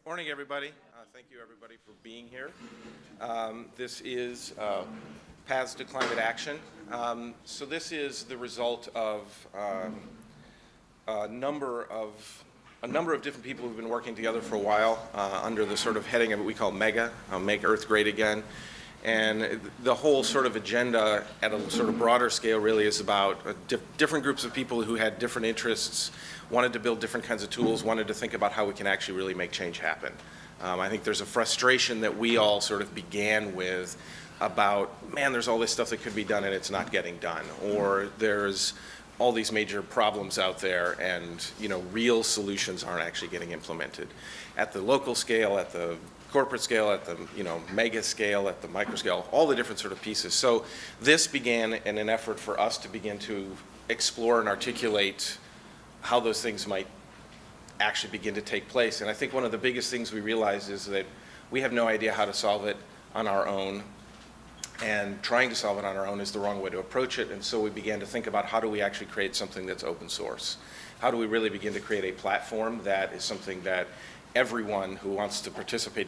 Morning, everybody. Thank you, everybody, for being here. This is Paths to Climate Action. So this is the result of a number of different people who've been working together for a while under the sort of heading of what we call MEGA, Make Earth Great Again. And the whole sort of agenda at a sort of broader scale really is about different groups of people who had different interests, wanted to build different kinds of tools, wanted to think about how we can actually really make change happen. I think there's a frustration that we all sort of began with about, man, there's all this stuff that could be done and it's not getting done, or there's all these major problems out there and real solutions aren't actually getting implemented at the local scale, at the corporate scale, at the mega scale, at the micro scale, all the different sort of pieces. So this began in an effort for us to begin to explore and articulate how those things might actually begin to take place. And I think one of the biggest things we realized is that we have no idea how to solve it on our own, and trying to solve it on our own is the wrong way to approach it. And so we began to think about how do we actually create something that's open source? How do we really begin to create a platform that is something that everyone who wants to participate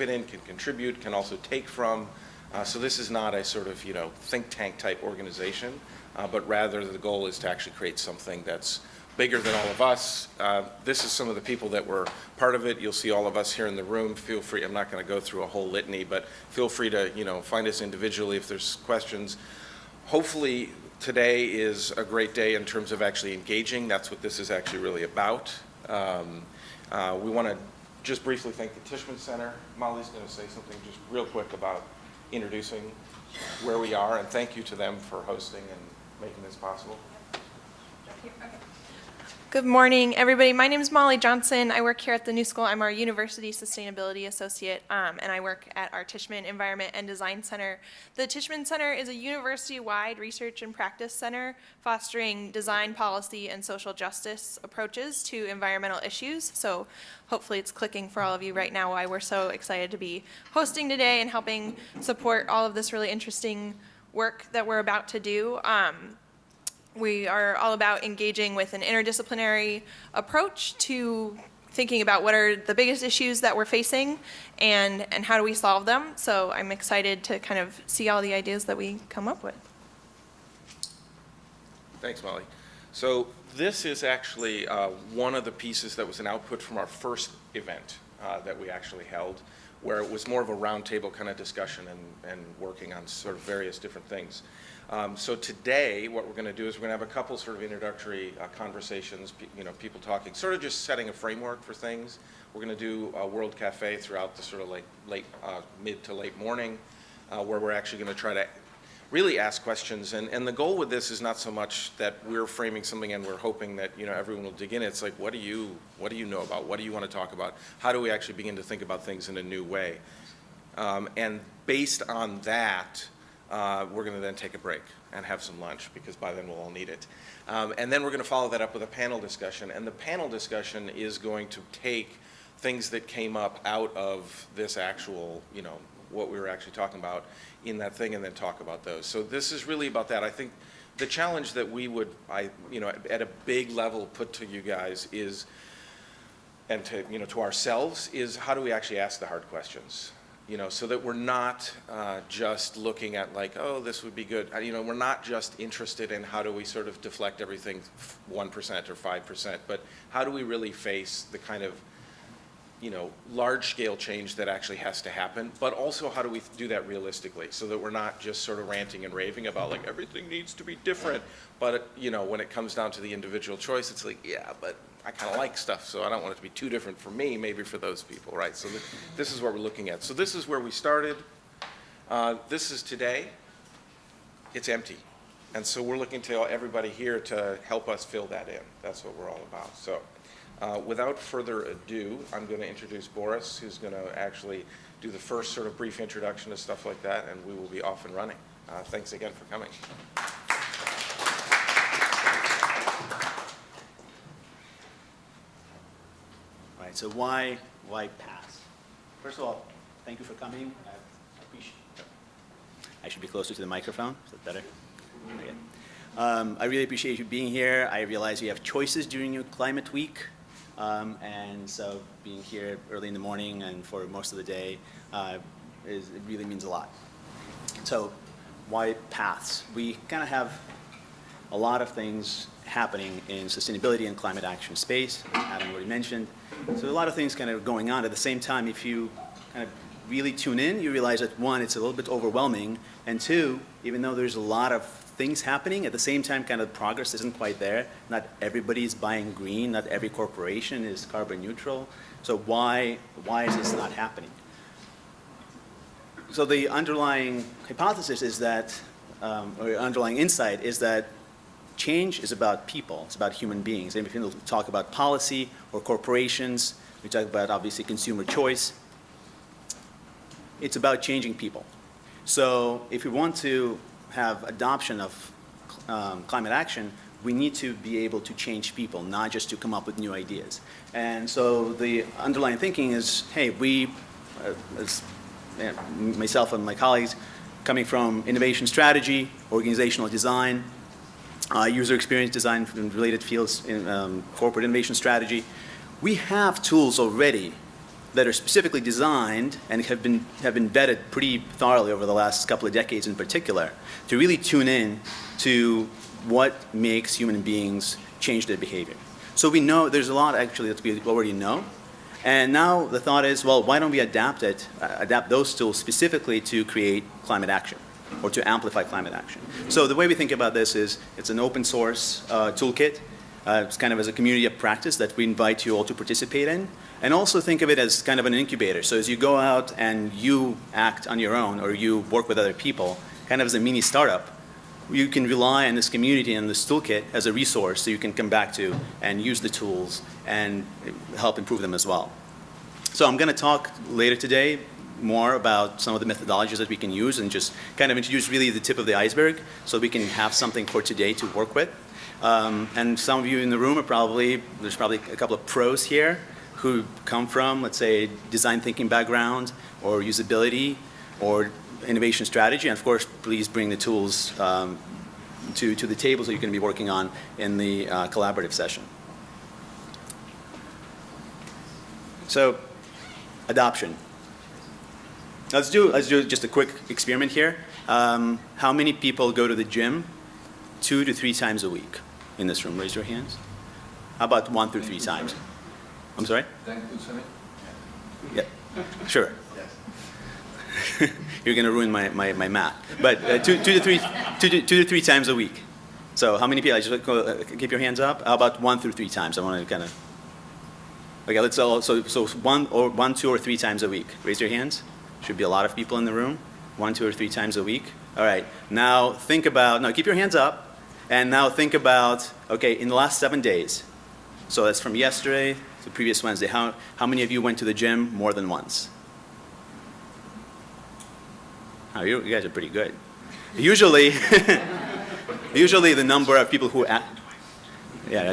in, can contribute, can also take from. So this is not a sort of think tank type organization, but rather the goal is to actually create something that's bigger than all of us. This is some of the people that were part of it. You'll see all of us here in the room. Feel free, I'm not going to go through a whole litany, but feel free to find us individually if there's questions. Hopefully today is a great day in terms of actually engaging. That's what this is actually really about. We want to just briefly thank the Tishman Center. Molly's going to say something just real quick about introducing where we are, and thank you to them for hosting and making this possible. Good morning, everybody. My name is Molly Johnson. I work here at the New School. I'm our University Sustainability Associate, and I work at our Tishman Environment and Design Center. The Tishman Center is a university-wide research and practice center fostering design, policy, and social justice approaches to environmental issues. So hopefully it's clicking for all of you right now why we're so excited to be hosting today and helping support all of this really interesting work that we're about to do. We are all about engaging with an interdisciplinary approach to thinking about what are the biggest issues that we're facing and how do we solve them. So I'm excited to kind of see all the ideas that we come up with. Thanks, Molly. So this is actually one of the pieces that was an output from our first event that we actually held, where it was more of a roundtable kind of discussion and working on sort of various different things. So today, what we're going to do is we're going to have a couple sort of introductory conversations, people talking, sort of just setting a framework for things. We're going to do a World Cafe throughout the sort of mid to late morning, where we're actually going to try to really ask questions. And the goal with this is not so much that we're framing something and we're hoping that everyone will dig in. It's like, what do you know about? What do you want to talk about? How do we actually begin to think about things in a new way? And based on that, we're going to then take a break and have some lunch, because by then we'll all need it. And then we're going to follow that up with a panel discussion. And the panel discussion is going to take things that came up out of this actual, what we were actually talking about in that thing, and then talk about those. So this is really about that. I think the challenge that we would, at a big level put to you guys is, and to ourselves, is how do we actually ask the hard questions? So that we're not just looking at like, oh, this would be good. We're not just interested in how do we sort of deflect everything 1% or 5%, but how do we really face the kind of, large-scale change that actually has to happen, but also how do we do that realistically so that we're not just sort of ranting and raving about like everything needs to be different, but when it comes down to the individual choice, it's like, yeah, but I kind of like stuff, so I don't want it to be too different for me, maybe for those people, right? So this is what we're looking at. So this is where we started. This is today. It's empty. And so we're looking to everybody here to help us fill that in. That's what we're all about. So without further ado, I'm going to introduce Boris, who's going to actually do the first sort of brief introduction to stuff like that, and we will be off and running. Thanks again for coming. So why pass? First of all, thank you for coming. I appreciate it. I should be closer to the microphone. Is that better? Okay. I really appreciate you being here. I realize you have choices during your climate week. And so being here early in the morning and for most of the day it really means a lot. So why paths? We kind of have a lot of things happening in sustainability and climate action space, Adam already mentioned. So a lot of things kind of going on. At the same time, if you kind of really tune in, you realize that one, it's a little bit overwhelming, and two, even though there's a lot of things happening, at the same time kind of progress isn't quite there. Not everybody's buying green, not every corporation is carbon neutral. So why is this not happening? So the underlying hypothesis is that, or underlying insight is that change is about people, it's about human beings. And if you talk about policy or corporations, we talk about obviously consumer choice, it's about changing people. So if we want to have adoption of climate action, we need to be able to change people, not just to come up with new ideas. And so the underlying thinking is, hey, we, myself and my colleagues, coming from innovation strategy, organizational design, user experience design in related fields, in corporate innovation strategy, we have tools already that are specifically designed and have been vetted pretty thoroughly over the last couple of decades in particular to really tune in to what makes human beings change their behavior. So we know there's a lot actually that we already know. And now the thought is, well, why don't we adapt those tools specifically to create climate action or to amplify climate action? So the way we think about this is it's an open source toolkit. It's kind of as a community of practice that we invite you all to participate in. And also think of it as kind of an incubator. So as you go out and you act on your own or you work with other people, kind of as a mini startup, you can rely on this community and this toolkit as a resource so you can come back to and use the tools and help improve them as well. So I'm going to talk later today more about some of the methodologies that we can use and just kind of introduce really the tip of the iceberg so we can have something for today to work with. And some of you in the room are there's probably a couple of pros here who come from, let's say, design thinking background or usability or innovation strategy. And of course, please bring the tools to the tables that you're going to be working on in the collaborative session. So, adoption. Let's do just a quick experiment here. How many people go to the gym 2 to 3 times a week in this room? Raise your hands. How about 1 through 3 times? I'm sorry? Yeah, sure. You're going to ruin my math. But 2 to 3 times a week. So how many people? Keep your hands up. How about 1 through 3 times? I want to kind of. Okay, let's all. So 1, 2, or 3 times a week. Raise your hands. Should be a lot of people in the room. 1, 2, or 3 times a week. All right. Now think about. Now keep your hands up. And now think about. Okay, in the last 7 days. So that's from yesterday to previous Wednesday. How many of you went to the gym more than once? Oh, you guys are pretty good. Usually, the number of people who I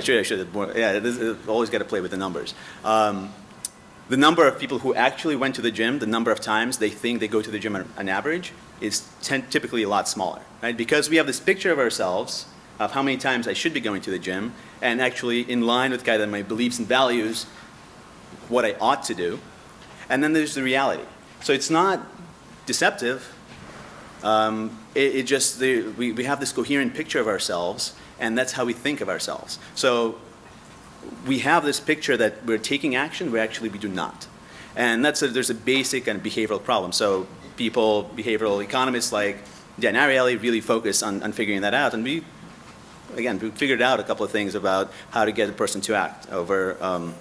should have more. Yeah, always got to play with the numbers. The number of people who actually went to the gym, the number of times they think they go to the gym on average, is typically a lot smaller, right? Because we have this picture of ourselves of how many times I should be going to the gym, and actually in line with kind of my beliefs and values, what I ought to do, and then there's the reality. So it's not deceptive. We have this coherent picture of ourselves, and that's how we think of ourselves. So we have this picture that we're taking action, we do not. And there's a basic and behavioral problem. So behavioral economists like Dan Ariely really focus on figuring that out. And we figured out a couple of things about how to get a person to act over a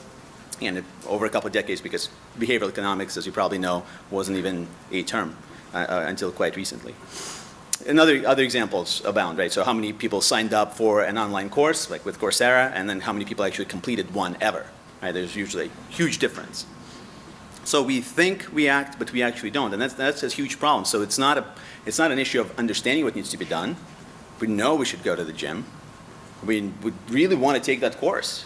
couple of decades, because behavioral economics, as you probably know, wasn't even a term until quite recently. And other examples abound, right? So how many people signed up for an online course, like with Coursera, and then how many people actually completed one ever, right? There's usually a huge difference. So we think we act, but we actually don't, and that's a huge problem. So it's not an issue of understanding what needs to be done. We know we should go to the gym. We would really want to take that course,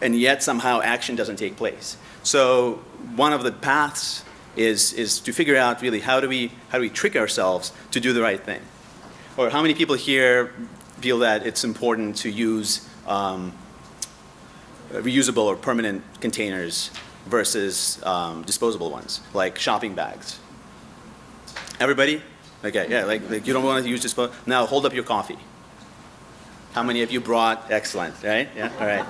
and yet somehow action doesn't take place. So one of the paths is to figure out really how do we trick ourselves to do the right thing. Or how many people here feel that it's important to use reusable or permanent containers versus disposable ones, like shopping bags. Everybody? Okay, yeah, like you don't want to use disposable. Now hold up your coffee. How many of you brought? Excellent, right? Yeah, all right.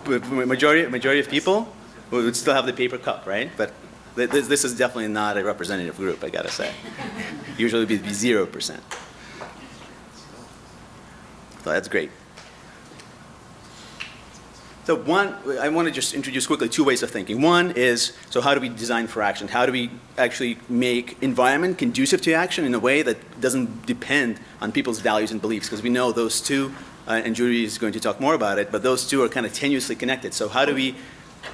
But majority of people would still have the paper cup, right? But this is definitely not a representative group, I gotta say. Usually it would be 0%. So that's great. So I want to just introduce quickly 2 ways of thinking. One is, so how do we design for action? How do we actually make environment conducive to action in a way that doesn't depend on people's values and beliefs? Because we know those two, and Judy is going to talk more about it, but those two are kind of tenuously connected. So how do we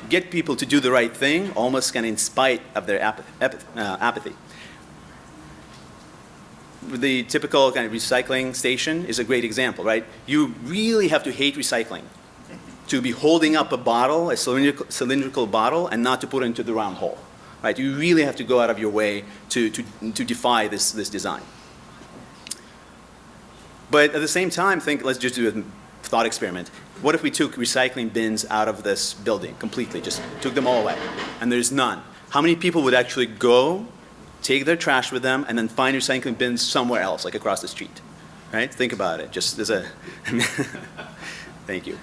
get people to do the right thing, almost kind of in spite of their apathy? The typical kind of recycling station is a great example, right? You really have to hate recycling to be holding up a bottle, a cylindrical bottle, and not to put it into the round hole, right? You really have to go out of your way to defy this design. But at the same time, let's just do a thought experiment. What if we took recycling bins out of this building completely, just took them all away, and there's none? How many people would actually go, take their trash with them, and then find recycling bins somewhere else, like across the street, right? Think about it, just as a, thank you.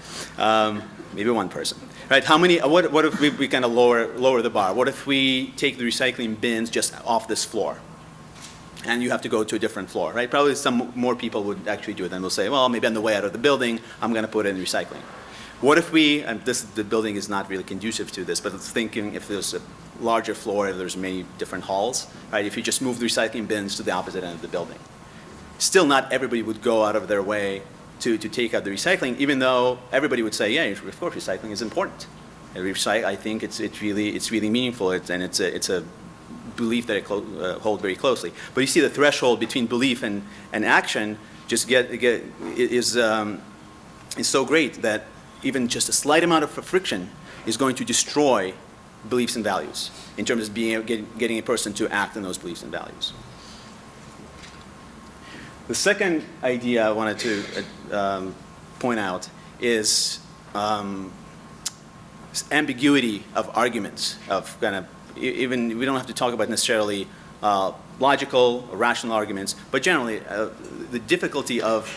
Maybe one person, right? What if we kind of lower the bar? What if we take the recycling bins just off this floor? And you have to go to a different floor, right? Probably some more people would actually do it. And they'll say, well, maybe on the way out of the building, I'm going to put it in recycling. What if the building is not really conducive to this, but it's thinking if there's a larger floor, if there's many different halls, right? If you just move the recycling bins to the opposite end of the building. Still not everybody would go out of their way to take out the recycling, even though everybody would say, yeah, of course, recycling is important. I think it's really meaningful, and it's a belief that I hold very closely. But you see the threshold between belief and action just is so great that even just a slight amount of friction is going to destroy beliefs and values in terms of getting a person to act on those beliefs and values. The second idea I wanted to point out is ambiguity of arguments, of kind of, even we don't have to talk about necessarily logical or rational arguments, but generally the difficulty of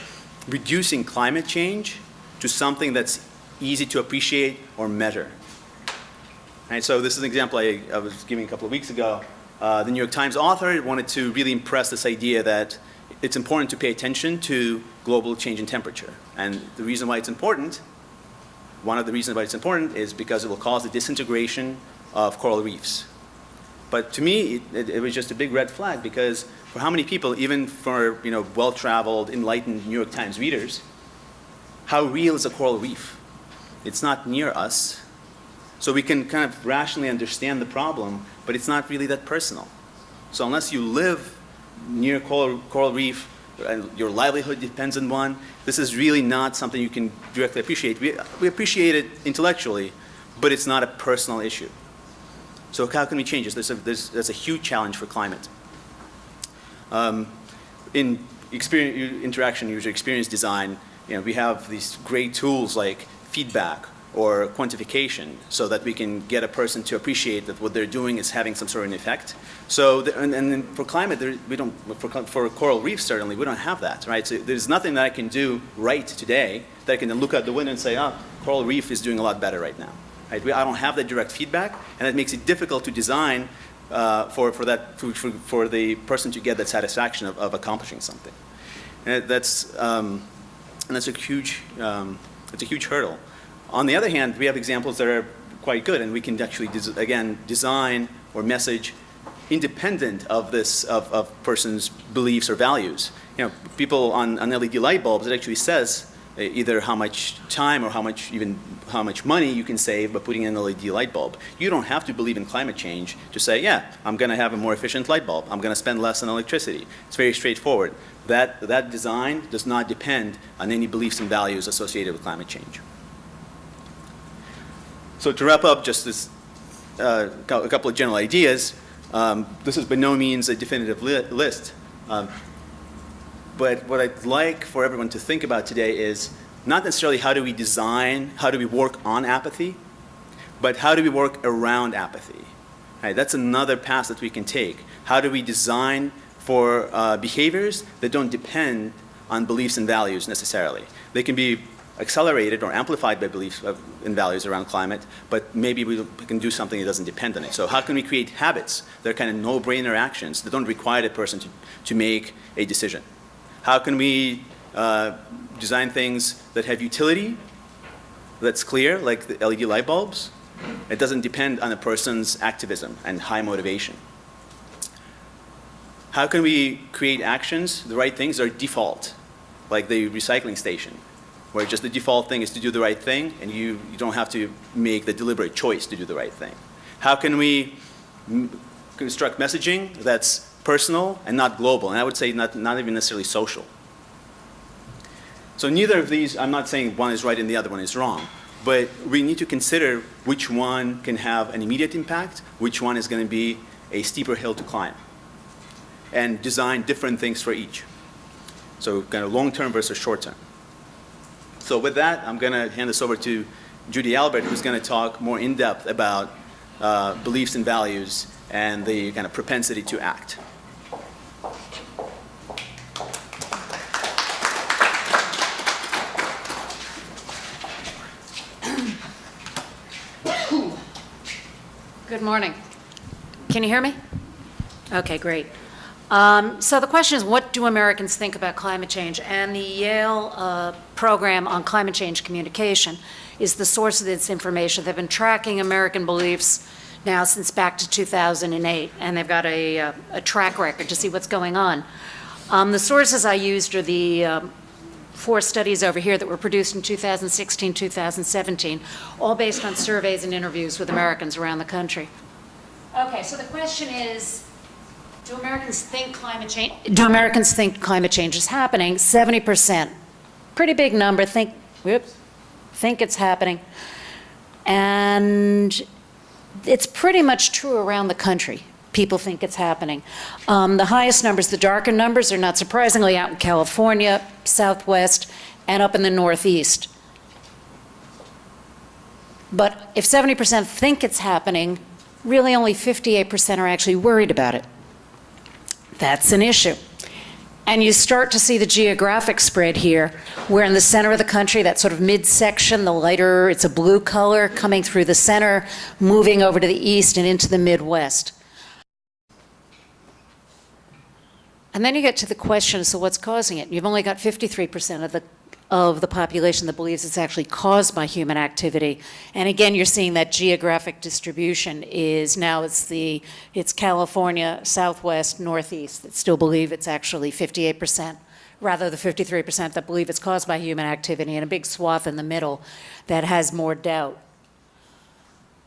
reducing climate change to something that's easy to appreciate or measure. Right, so this is an example I was giving a couple of weeks ago. The New York Times author wanted to really impress this idea that it's important to pay attention to global change in temperature. And the reason why it's important, one of the reasons why it's important is because it will cause the disintegration of coral reefs. But to me, it was just a big red flag, because for how many people, even for well-traveled, enlightened New York Times readers, how real is a coral reef? It's not near us. So we can kind of rationally understand the problem, but it's not really that personal. So unless you live near coral reef and your livelihood depends on one, this is really not something you can directly appreciate. We appreciate it intellectually, but it's not a personal issue. So how can we change this? That's a huge challenge for climate. In interaction user experience design, we have these great tools like feedback or quantification, so that we can get a person to appreciate that what they're doing is having some sort of an effect. So, and then for climate, we don't. For coral reefs, certainly, we don't have that, right? So there's nothing that I can do right today that I can then look out the window and say, coral reef is doing a lot better right now. Right? I don't have that direct feedback, and that makes it difficult to design for the person to get that satisfaction of accomplishing something. And that's a huge hurdle. On the other hand, we have examples that are quite good, and we can actually design or message independent of this of person's beliefs or values. People on LED light bulbs, it actually says either how much time or how much money you can save by putting in an LED light bulb. You don't have to believe in climate change to say, yeah, I'm going to have a more efficient light bulb. I'm going to spend less on electricity. It's very straightforward. That design does not depend on any beliefs and values associated with climate change. So to wrap up, just this a couple of general ideas. This is by no means a definitive list. But what I'd like for everyone to think about today is not necessarily how do we design, how do we work on apathy, but how do we work around apathy? Right, that's another path that we can take. How do we design for behaviors that don't depend on beliefs and values necessarily? They can be accelerated or amplified by beliefs and values around climate, but maybe we can do something that doesn't depend on it. So how can we create habits that are kind of no-brainer actions that don't require the person to make a decision? How can we design things that have utility that's clear, like the LED light bulbs? It doesn't depend on a person's activism and high motivation. How can we create actions, the right things are default, like the recycling station, where just the default thing is to do the right thing, and you don't have to make the deliberate choice to do the right thing. How can we construct messaging that's personal and not global, and I would say not even necessarily social? So neither of these, I'm not saying one is right and the other one is wrong, but we need to consider which one can have an immediate impact, which one is going to be a steeper hill to climb, and design different things for each. So kind of long-term versus short-term. So with that, I'm going to hand this over to Judy Albert, who's going to talk more in depth about beliefs and values and the kind of propensity to act. Good morning. Can you hear me? Okay, great. So the question is, what do Americans think about climate change? And the Yale program on climate change communication is the source of this information. They've been tracking American beliefs now since back to 2008, and they've got a track record to see what's going on. The sources I used are the 4 studies over here that were produced in 2016, 2017, all based on surveys and interviews with Americans around the country. Okay, so the question is, do Americans think climate change is happening? 70%, pretty big number, think it's happening. And it's pretty much true around the country. People think it's happening. The highest numbers, the darker numbers, are not surprisingly out in California, Southwest, and up in the Northeast. But if 70% think it's happening, really only 58% are actually worried about it. That's an issue. And you start to see the geographic spread here, where in the center of the country, that sort of midsection, the lighter, it's a blue color coming through the center, moving over to the east and into the Midwest. And then you get to the question, so what's causing it? You've only got 53% of the population that believes it's actually caused by human activity. And again, you're seeing that geographic distribution is now it's California, Southwest, Northeast that still believe it's actually 58%, rather the 53% that believe it's caused by human activity, and a big swath in the middle that has more doubt.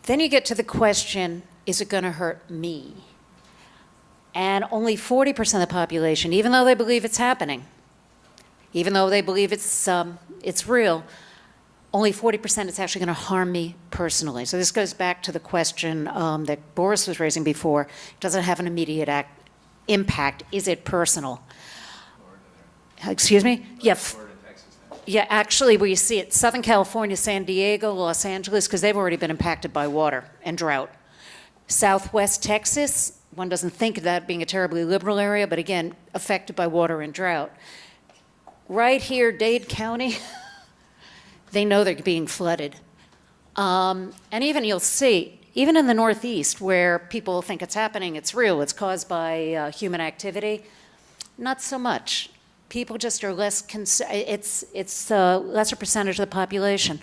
Then you get to the question, is it going to hurt me? And only 40% of the population, even though they believe it's happening, even though they believe it's real, only 40% it's actually going to harm me personally. So this goes back to the question that Boris was raising before. Does it have an immediate impact? Is it personal? Excuse me? Yeah. Yeah, actually, where you see it, Southern California, San Diego, Los Angeles, because they've already been impacted by water and drought. Southwest Texas, one doesn't think of that being a terribly liberal area, but again, affected by water and drought. Right here, Dade County, they know they're being flooded. And even you'll see, even in the Northeast, where people think it's happening, it's real, it's caused by human activity, not so much. People just are less, it's a lesser percentage of the population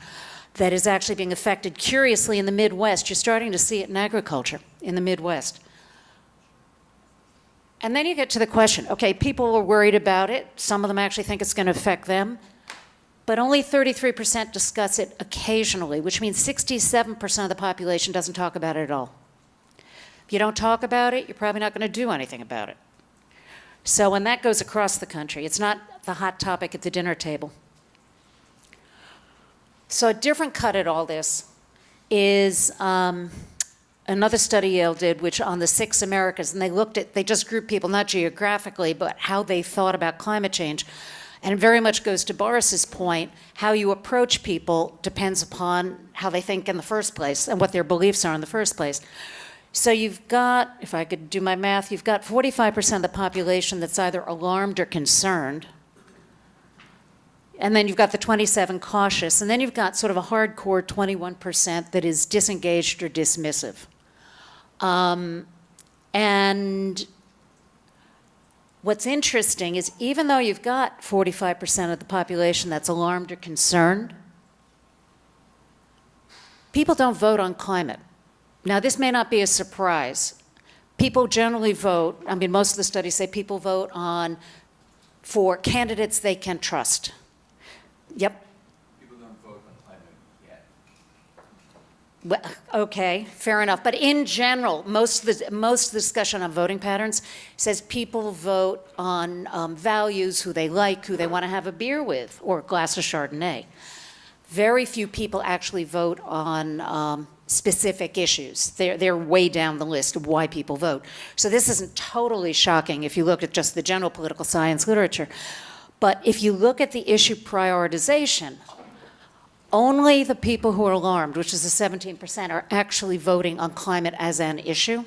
that is actually being affected. Curiously, in the Midwest, you're starting to see it in agriculture in the Midwest. And then you get to the question, okay, people are worried about it. Some of them actually think it's going to affect them. But only 33% discuss it occasionally, which means 67% of the population doesn't talk about it at all. If you don't talk about it, you're probably not going to do anything about it. So when that goes across the country, it's not the hot topic at the dinner table. So a different cut at all this is another study Yale did, which on the 6 Americas, and they just grouped people not geographically, but how they thought about climate change. And it very much goes to Boris's point, how you approach people depends upon how they think in the first place and what their beliefs are in the first place. So you've got, if I could do my math, you've got 45% of the population that's either alarmed or concerned. And then you've got the 27 cautious. And then you've got sort of a hardcore 21% that is disengaged or dismissive. And what's interesting is even though you've got 45% of the population that's alarmed or concerned, people don't vote on climate. Now, this may not be a surprise. People generally vote, I mean, most of the studies say people vote for candidates they can trust. Yep. People don't vote on climate yet. Well, okay, fair enough. But in general, most of the discussion on voting patterns says people vote on values, who they like, who they want to have a beer with, or a glass of Chardonnay. Very few people actually vote on specific issues. They're way down the list of why people vote. So this isn't totally shocking if you look at just the general political science literature. But if you look at the issue prioritization, only the people who are alarmed, which is the 17%, are actually voting on climate as an issue.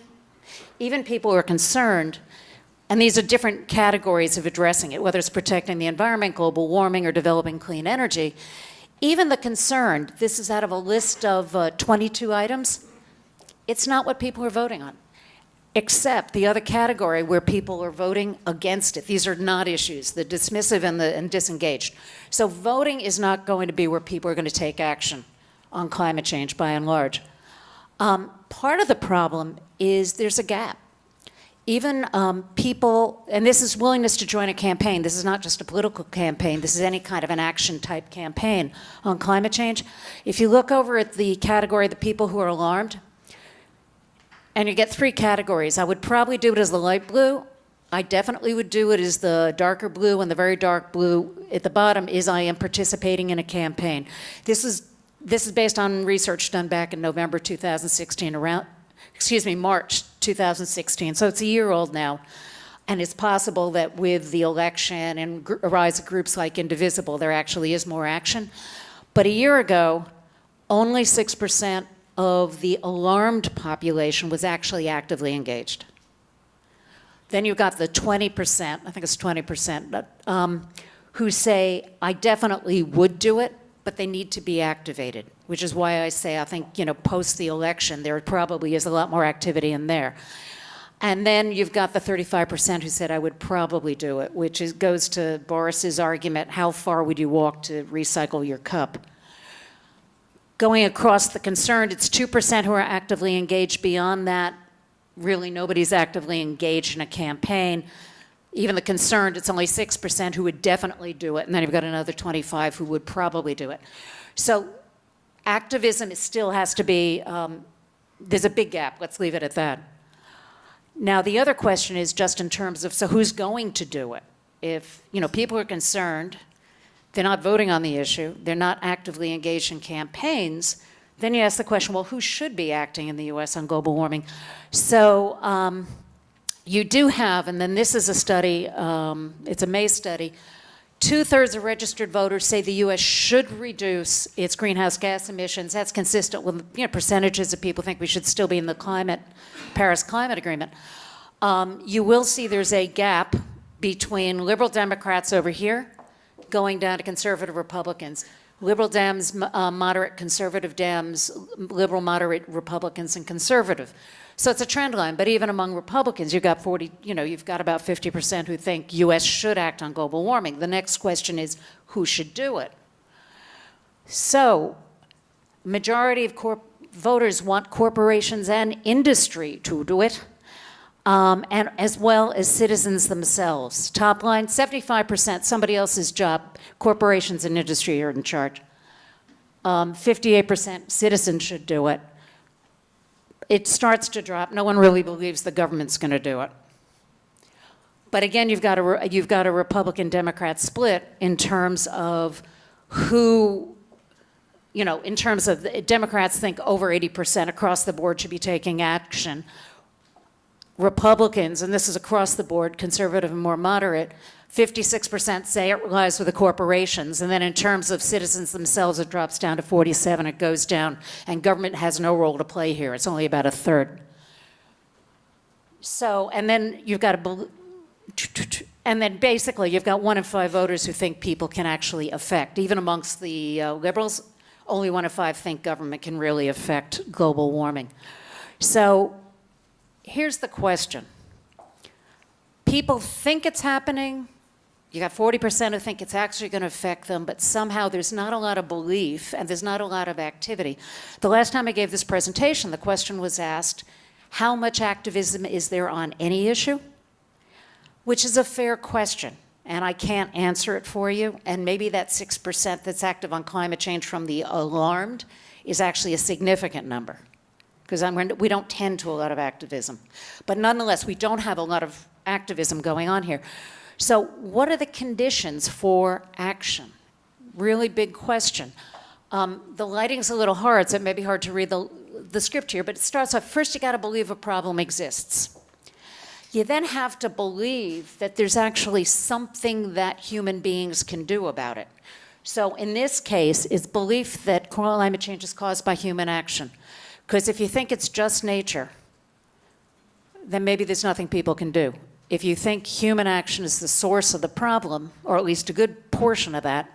Even people who are concerned, and these are different categories of addressing it, whether it's protecting the environment, global warming, or developing clean energy. Even the concerned, this is out of a list of 22 items, it's not what people are voting on, except the other category where people are voting against it. These are not issues, the dismissive and disengaged. So voting is not going to be where people are going to take action on climate change by and large. Part of the problem is there's a gap. Even people, and this is willingness to join a campaign. This is not just a political campaign. This is any kind of an action type campaign on climate change. If you look over at the category of the people who are alarmed, and you get three categories. I would probably do it as the light blue. I definitely would do it as the darker blue, and the very dark blue at the bottom is I am participating in a campaign. This is based on research done back in November 2016, March 2016. So it's a year old now. And it's possible that with the election and a rise of groups like Indivisible, there actually is more action. But a year ago, only 6% of the alarmed population was actually actively engaged. Then you've got the 20%, I think it's 20%, who say, I definitely would do it, but they need to be activated, which is why I say I think, post the election, there probably is a lot more activity in there. And then you've got the 35% who said, I would probably do it, which goes to Boris's argument, how far would you walk to recycle your cup? Going across the concerned, it's 2% who are actively engaged. Beyond that, really nobody's actively engaged in a campaign. Even the concerned, it's only 6% who would definitely do it. And then you've got another 25 who would probably do it. So activism still has to be, there's a big gap. Let's leave it at that. Now, the other question is just in terms of, so who's going to do it? If, people are concerned, they're not voting on the issue, they're not actively engaged in campaigns, then you ask the question, well, who should be acting in the US on global warming? So you do have, and then this is a study, it's a May study, 2/3 of registered voters say the US should reduce its greenhouse gas emissions. That's consistent with percentages of people think we should still be in the Paris Climate Agreement. You will see there's a gap between liberal Democrats over here going down to conservative Republicans. Liberal Dems, moderate conservative Dems, liberal moderate Republicans, and conservative. So it's a trend line, but even among Republicans, you've got about 50% who think US should act on global warming. The next question is, who should do it? So, majority of voters want corporations and industry to do it, and as well as citizens themselves. Top line, 75%, somebody else's job, corporations and industry are in charge. 58% citizens should do it. It starts to drop. No one really believes the government's going to do it. But again, you've got a Republican-Democrat split in terms of who, in terms of the Democrats think over 80% across the board should be taking action. Republicans, and this is across the board, conservative and more moderate, 56% say it lies with the corporations. And then in terms of citizens themselves, it drops down to 47. It goes down. And government has no role to play here. It's only about a third. So, and then you've got and then basically you've got 1 in 5 voters who think people can actually affect. Even amongst the liberals, only 1 in 5 think government can really affect global warming. So here's the question. People think it's happening. You got 40% who think it's actually going to affect them, but somehow there's not a lot of belief and there's not a lot of activity. The last time I gave this presentation, the question was asked, how much activism is there on any issue? Which is a fair question, and I can't answer it for you. And maybe that 6% that's active on climate change from the alarmed is actually a significant number, because we don't tend to a lot of activism. But nonetheless, we don't have a lot of activism going on here. So what are the conditions for action? Really big question. The lighting's a little hard, so it may be hard to read the script here, but it starts off, first you got to believe a problem exists. You then have to believe that there's actually something that human beings can do about it. So in this case, it's belief that climate change is caused by human action. Because if you think it's just nature, then maybe there's nothing people can do. If you think human action is the source of the problem, or at least a good portion of that,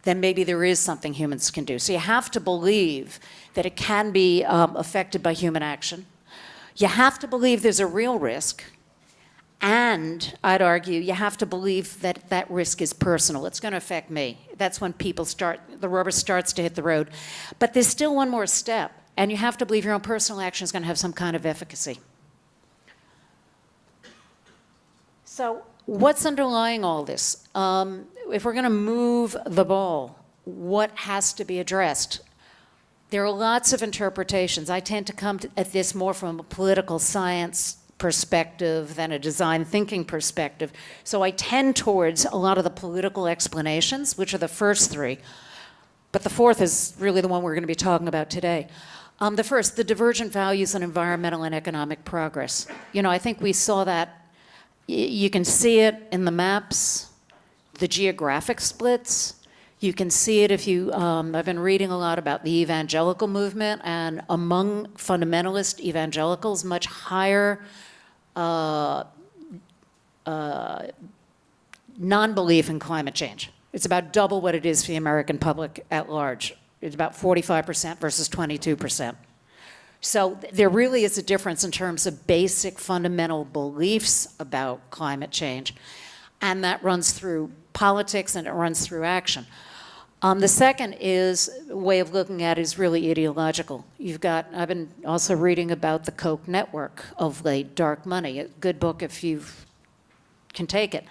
then maybe there is something humans can do. So you have to believe that it can be affected by human action. You have to believe there's a real risk. And I'd argue you have to believe that that risk is personal. It's going to affect me. That's when the rubber starts to hit the road. But there's still one more step. And you have to believe your own personal action is going to have some kind of efficacy. So what's underlying all this? If we're going to move the ball, what has to be addressed? There are lots of interpretations. I tend to come at this more from a political science perspective than a design thinking perspective. So I tend towards a lot of the political explanations, which are the first 3. But the fourth is really the one we're going to be talking about today. The first, the divergent values on environmental and economic progress. You know, I think we saw that. You can see it in the maps, the geographic splits. You can see it if you, I've been reading a lot about the evangelical movement, and among fundamentalist evangelicals, much higher non-belief in climate change. It's about double what it is for the American public at large. It's about 45% versus 22%. So there really is a difference in terms of basic fundamental beliefs about climate change, and that runs through politics and it runs through action. The second is a way of looking at it is really ideological. I've been also reading about the Koch network of late, Dark Money, a good book if you can take it.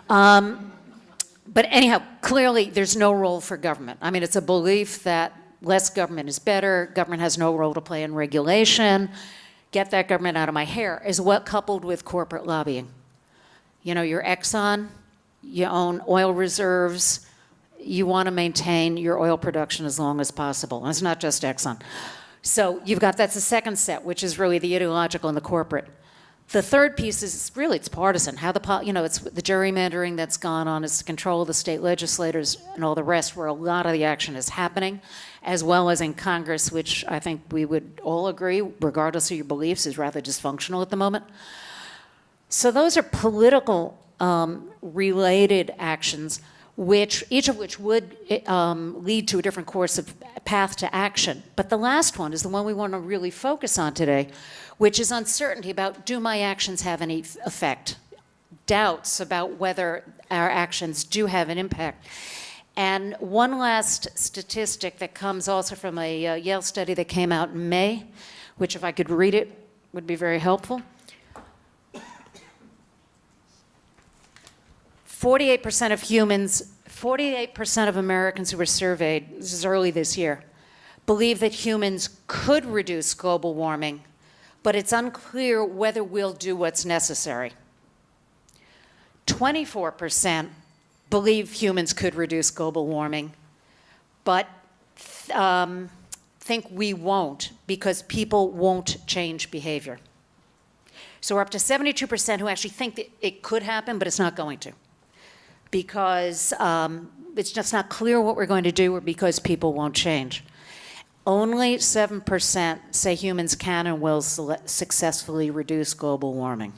But anyhow, clearly there's no role for government. I mean, it's a belief that less government is better, government has no role to play in regulation, get that government out of my hair, is what coupled with corporate lobbying. You know, you're Exxon, you own oil reserves, you want to maintain your oil production as long as possible. And it's not just Exxon. So that's the second set, which is really the ideological and the corporate. The third piece is really, it's partisan. It's the gerrymandering that's gone on, it's the control of the state legislators and all the rest, where a lot of the action is happening, as well as in Congress, which I think we would all agree, regardless of your beliefs, is rather dysfunctional at the moment. So those are political related actions, each of which would lead to a different course of path to action. But the last one is the one we want to really focus on today, which is uncertainty about, do my actions have any effect? Doubts about whether our actions do have an impact. And one last statistic that comes also from a Yale study that came out in May, which if I could read it would be very helpful. 48% of Americans who were surveyed, this is early this year, believe that humans could reduce global warming, but it's unclear whether we'll do what's necessary. 24% believe humans could reduce global warming, but think we won't because people won't change behavior. So we're up to 72% who actually think that it could happen, but it's not going to. because it's just not clear what we're going to do or because people won't change. Only 7% say humans can and will successfully reduce global warming.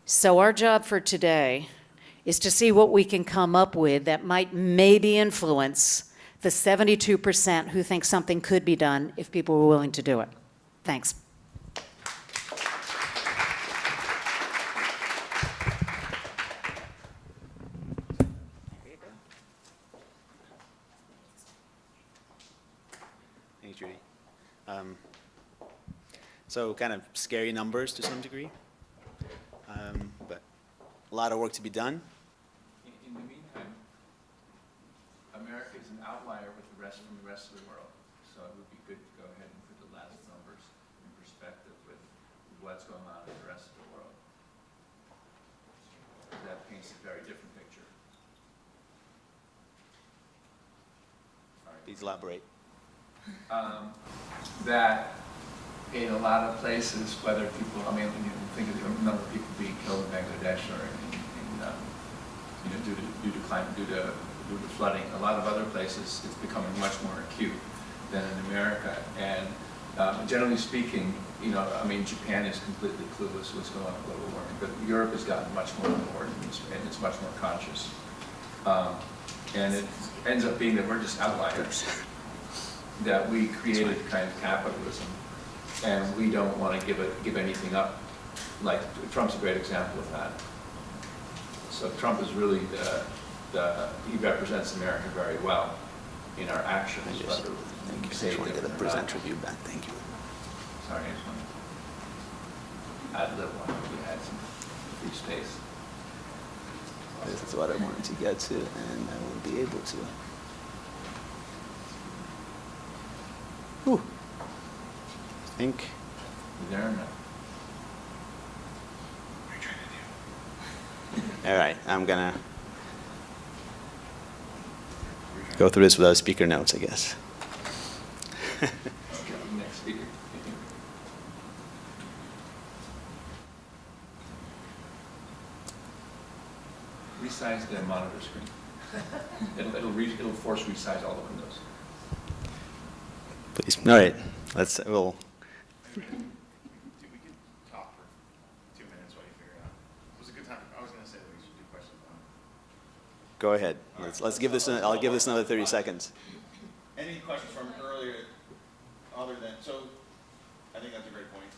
So our job for today is to see what we can come up with that might maybe influence the 72% who think something could be done if people were willing to do it. Thanks. Thanks, Judy. So kind of scary numbers to some degree, but a lot of work to be done. In the meantime, America is an outlier with the rest of the world. So it would be good to go ahead and put the last numbers in perspective with what's going on in the rest of the world. That paints a very different picture. Sorry. Please elaborate. That in a lot of places, whether people, I mean, when you think of the number of people being killed in Bangladesh or due to climate, due to flooding, a lot of other places, it's becoming much more acute than in America. And generally speaking, I mean, Japan is completely clueless what's going on with global warming, but Europe has gotten much more on board and it's much more conscious. And it ends up being that we're just outliers. That we created kind of capitalism, and we don't want to give anything up. Like Trump's a great example of that. So Trump is really he represents America very well in our actions. Thank you. I just want to get a presenter view back. Thank you. Sorry, I just want to add a little one. We had some free space. This is what I wanted to get to, and I won't be able to. Whew. I think. You there or not? What are you trying to do? All right, I'm gonna go through this without speaker notes, I guess. Okay, next speaker. Resize the monitor screen. It'll force resize all the windows. Please. All right. We'll. We could talk for 2 minutes while you figure it out. It was a good time. I was going to say that we should do questions on it. Go ahead. Let's give this. I'll give this another 30 seconds. Any questions from earlier, other than, so I think that's a great point,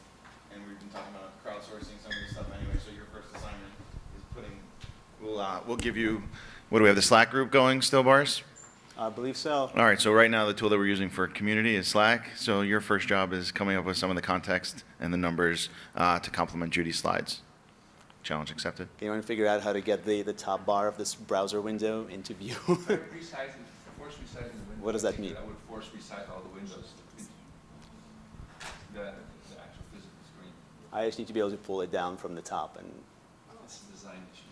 and we've been talking about crowdsourcing some of this stuff anyway. So your first assignment is putting. We'll give you. What do we have? The Slack group going still, Boris? I believe so. All right, so right now the tool that we're using for community is Slack. So your first job is coming up with some of the context and the numbers to complement Judy's slides. Challenge accepted. You want to figure out how to get the top bar of this browser force resizing the window. What does that mean? That would force resize all the windows. The actual physical screen. I just need to be able to pull it down from the top and. It's a design issue.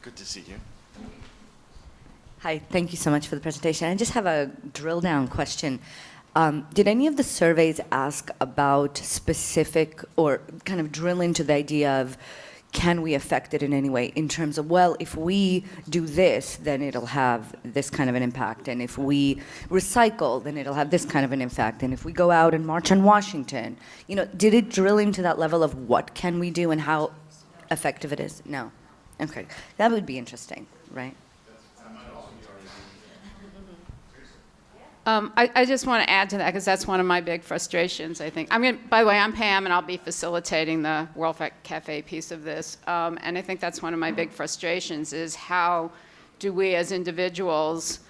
Good to see you. Hi, thank you so much for the presentation. I just have a drill down question. Did any of the surveys ask about specific or kind of drill into the idea of can we affect it in any way in terms of, well, if we do this, then it'll have this kind of an impact. And if we recycle, then it'll have this kind of an impact. And if we go out and march on Washington, did it drill into that level of what can we do and how effective it is? No. Okay. That would be interesting, right? I just want to add to that because that's one of my big frustrations, I think. By the way, I'm Pam, and I'll be facilitating the World Cafe piece of this. And I think that's one of my big frustrations is how do we as individuals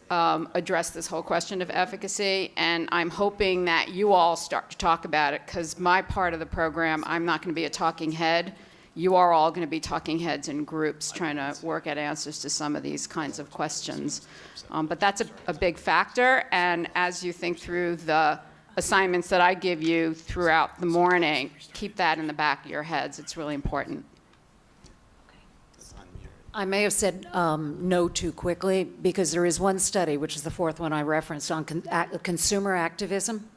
address this whole question of efficacy? And I'm hoping that you all start to talk about it because my part of the program, I'm not going to be a talking head. You are all going to be talking heads in groups trying to work at answers to some of these kinds of questions. But that's a big factor, and as you think through the assignments that I give you throughout the morning, keep that in the back of your heads. It's really important. I may have said no too quickly because there is one study, which is the fourth one I referenced, on consumer activism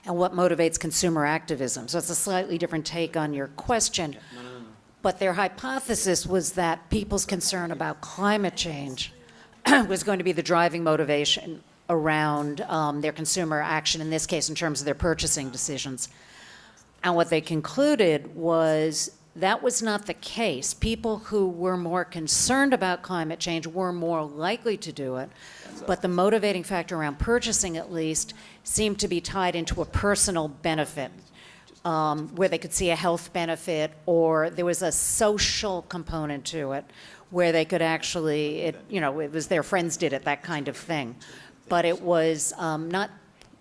and what motivates consumer activism. So it's a slightly different take on your question. But their hypothesis was that people's concern about climate change was going to be the driving motivation around their consumer action, in this case in terms of their purchasing decisions. And what they concluded was that was not the case. People who were more concerned about climate change were more likely to do it, but the motivating factor around purchasing, at least, seemed to be tied into a personal benefit, where they could see a health benefit, or there was a social component to it, where they could actually, it was their friends did it, that kind of thing. But it was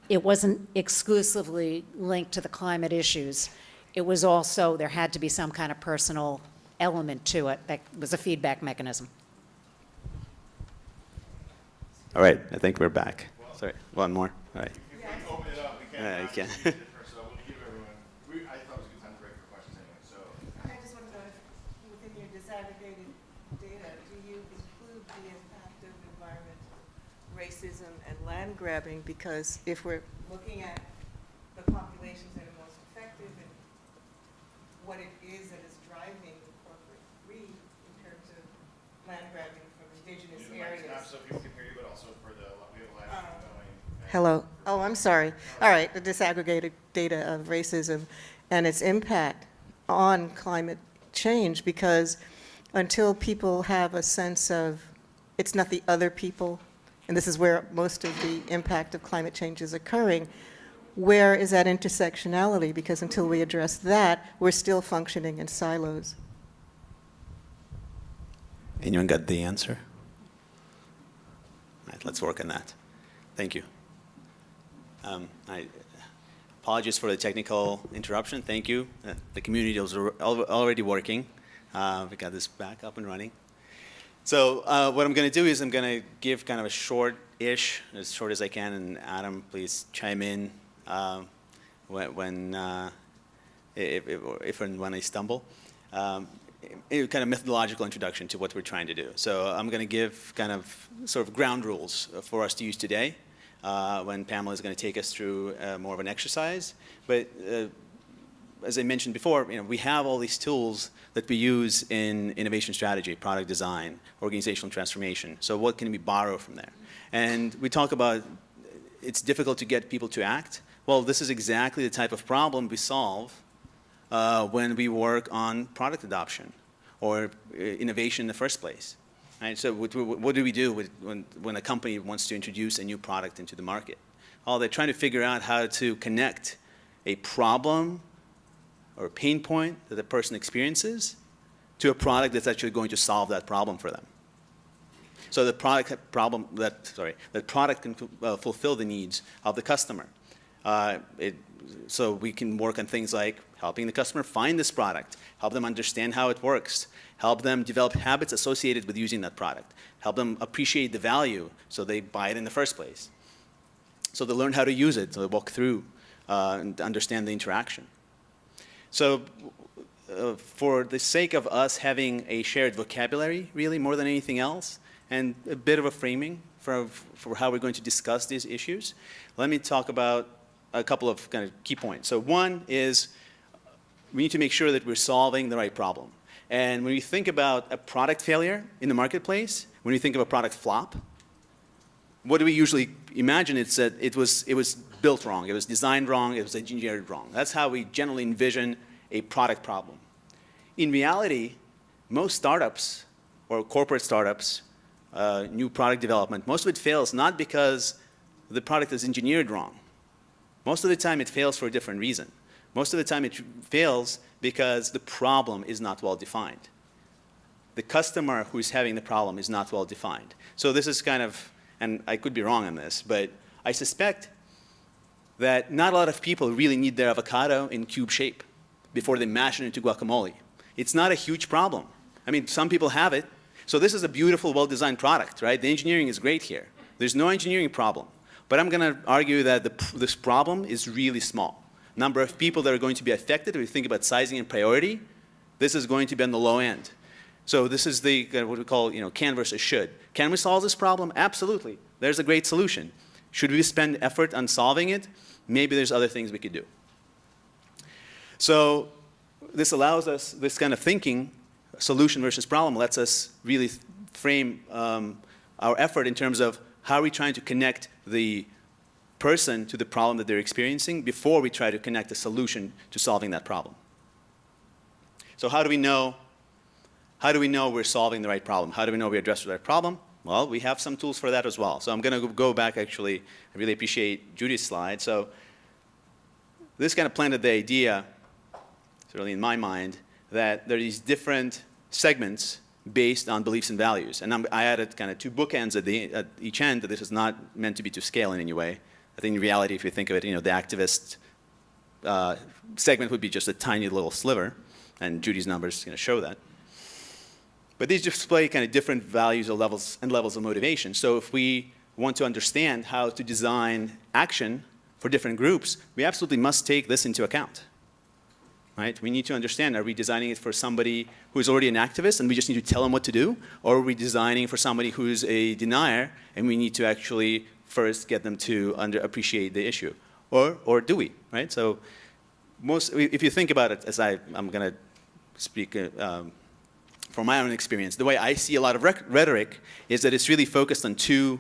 it wasn't exclusively linked to the climate issues. It was also, there had to be some kind of personal element to it that was a feedback mechanism. All right, I think we're back. Sorry, one more. All right. If we open it up, we can't. Yeah, you can. So we'll give everyone, I thought it was a good time to break for questions anyway, so. I just want to know if within your disaggregated data, do you include the impact of environmental racism and land grabbing? Because if we're looking at the populations that are most effective and what it is that is driving the corporate greed in terms of land grabbing from indigenous areas. Not so people can hear you, but also for the, we have a live stream going. Hello. Oh, I'm sorry. All right, the disaggregated data of racism and its impact on climate change, because until people have a sense of it's not the other people, and this is where most of the impact of climate change is occurring, where is that intersectionality? Because until we address that, we're still functioning in silos. Anyone got the answer? All right, let's work on that. Thank you. Apologies for the technical interruption. Thank you. The community was already working. We got this back up and running. So what I'm going to do is I'm going to give kind of a short-ish, as short as I can, and Adam, please chime in if and when I stumble. A kind of methodological introduction to what we're trying to do. So I'm going to give kind of sort of ground rules for us to use today when Pamela is going to take us through more of an exercise. But as I mentioned before, we have all these tools that we use in innovation strategy, product design, organizational transformation. So what can we borrow from there? And we talk about it's difficult to get people to act. Well, this is exactly the type of problem we solve when we work on product adoption or innovation in the first place. Right? So what do we do when a company wants to introduce a new product into the market? Well, they're trying to figure out how to connect a problem or a pain point that the person experiences to a product that's actually going to solve that problem for them. So the product can fulfill the needs of the customer. So we can work on things like helping the customer find this product, help them understand how it works, help them develop habits associated with using that product, help them appreciate the value so they buy it in the first place. So they learn how to use it, so they walk through and understand the interaction. So for the sake of us having a shared vocabulary, really, more than anything else, and a bit of a framing for how we're going to discuss these issues, let me talk about a couple of kind of key points. So one is we need to make sure that we're solving the right problem. And when we think about a product failure in the marketplace, when we think of a product flop, what do we usually imagine? It's that it was built wrong, it was designed wrong, it was engineered wrong. That's how we generally envision a product problem. In reality, most startups or corporate startups, new product development, most of it fails not because the product is engineered wrong. Most of the time it fails for a different reason. Most of the time it fails because the problem is not well defined. The customer who's having the problem is not well defined. So this is kind of, and I could be wrong on this, but I suspect that not a lot of people really need their avocado in cube shape before they mash it into guacamole. It's not a huge problem. I mean, some people have it. So this is a beautiful, well-designed product, right? The engineering is great here. There's no engineering problem. But I'm going to argue that this problem is really small. Number of people that are going to be affected, if we think about sizing and priority, this is going to be on the low end. So this is the what we call can versus should. Can we solve this problem? Absolutely. There's a great solution. Should we spend effort on solving it? Maybe there's other things we could do. So this allows us, this kind of thinking, solution versus problem, lets us really frame our effort in terms of how are we trying to connect the person to the problem that they're experiencing before we try to connect a solution to solving that problem. So how do we know we're solving the right problem? How do we know we address the right problem? Well, we have some tools for that as well. So I'm going to go back, actually. I really appreciate Judy's slide. So this kind of planted the idea, certainly in my mind, that there are these different segments based on beliefs and values. And I added kind of two bookends at each end. That this is not meant to be to scale in any way. I think in reality, if you think of it, the activist segment would be just a tiny little sliver, and Judy's numbers show that. But these display kind of different values or levels of motivation. So if we want to understand how to design action for different groups, we absolutely must take this into account. Right? We need to understand, are we designing it for somebody who is already an activist and we just need to tell them what to do? Or are we designing for somebody who's a denier and we need to actually first get them to appreciate the issue? Or do we? Right? So if you think about it, as I'm going to speak from my own experience, the way I see a lot of rhetoric is that it's really focused on two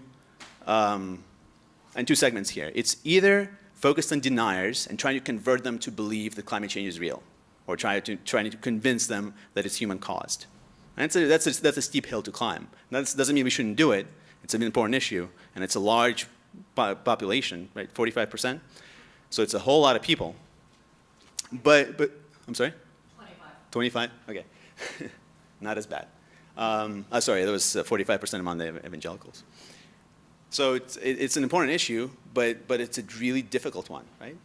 segments here. It's either focused on deniers and trying to convert them to believe that climate change is real, or trying to convince them that it's human caused. And that's a steep hill to climb. That doesn't mean we shouldn't do it. It's an important issue, and it's a large population, right? 45%. So it's a whole lot of people. But I'm sorry? 25? Okay. Not as bad. Sorry, there was 45% among the evangelicals. So it's an important issue, but it's a really difficult one, right?